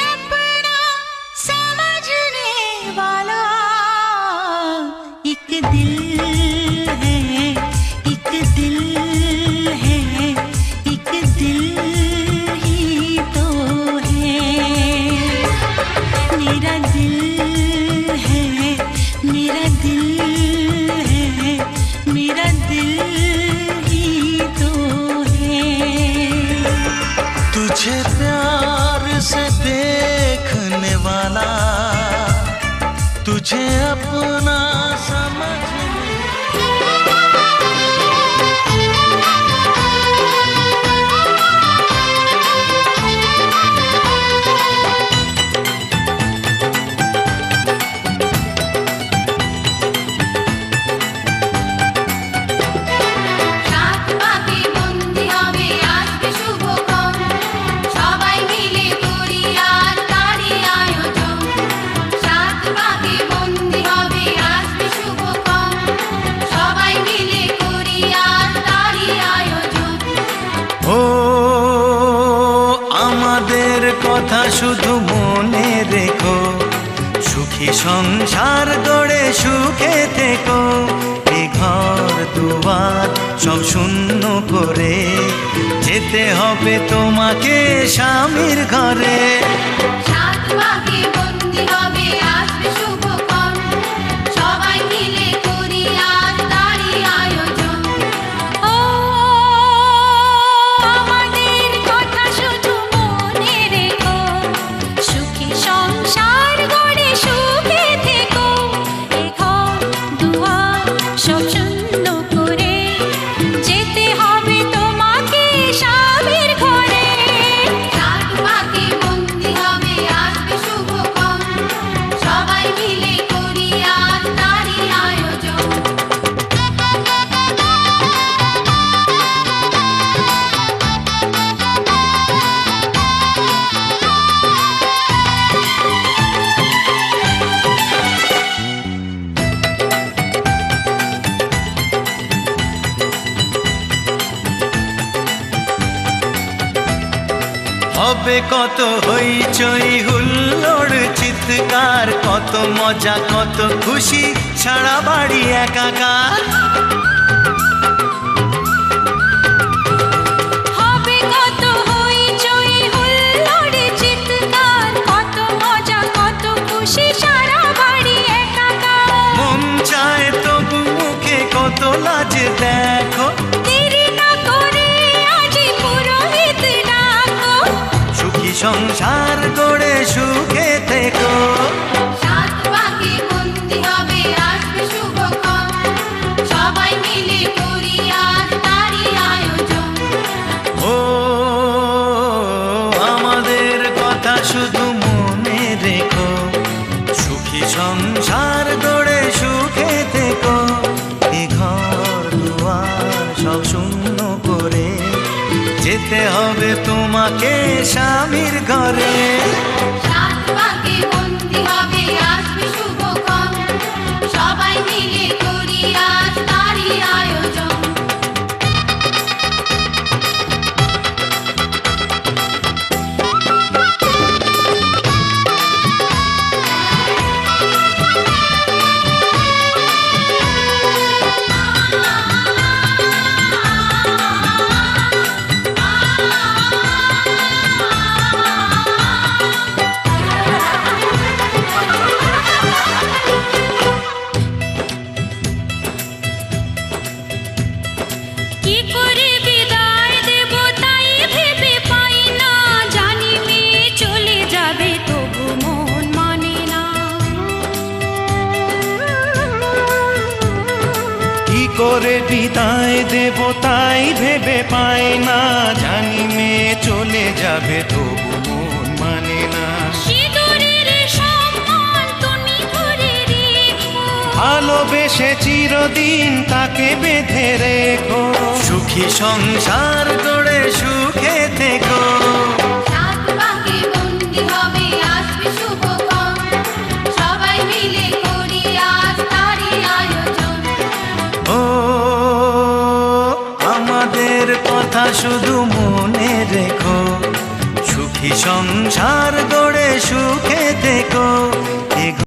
अपना समझने वाला एक दिल है, एक दिल है, एक दिल ही तो है। मेरा दिल है, मेरा दिल है, मेरा दिल ही तो है। तुझे प्यार से देखने वाला, तुझे अपना समझने কথা শুধু মনে রেখো, সুখী সংসার গড়ে সুখে থেকো। এ ঘর দুয়ার সব শূন্য করে যেতে হবে তোমাকে স্বামীর ঘরে। হবে কত হইচই হুল্লোড় চিৎকার, কত মজা কত খুশি সারা বাড়ি একাকার। হবে কত হইচই হুল্লোড় চিৎকার, কত মজা কত খুশি সারা বাড়ি একাকার। মন চায় তবু মুখে কত লাজ দেখো, সংসার গড়ে সুখে থেকো। সাত পাকে বন্দি হবে আসবে শুভক্ষণ, সবাই মিলে করি আজ তারই আয়োজন। ও আমাদের কথা শুধু মনে রেখো, সুখী সংসার গড়ে সুখে থেকো। এ ঘর দুয়ার সব শূন্য করে যেতে হবে তোমাকে স্বামীর ঘরে। সাত পাকে বন্দি হবে আসবে শুভক্ষণ, সবাই মিলে করি আজ তারই আয়োজন। করে বিদায় দেব তাই ভেবে পাই না, জানি মেয়ে চলে যাবে তবু মন মানে না। ভালোবেসে চিরদিন তাকে বেঁধে রেখো, সুখী সংসার গড়ে সুখে থেকো। কথা শুধু মনে রেখো, সুখী সুখী সংসার গড়ে সুখে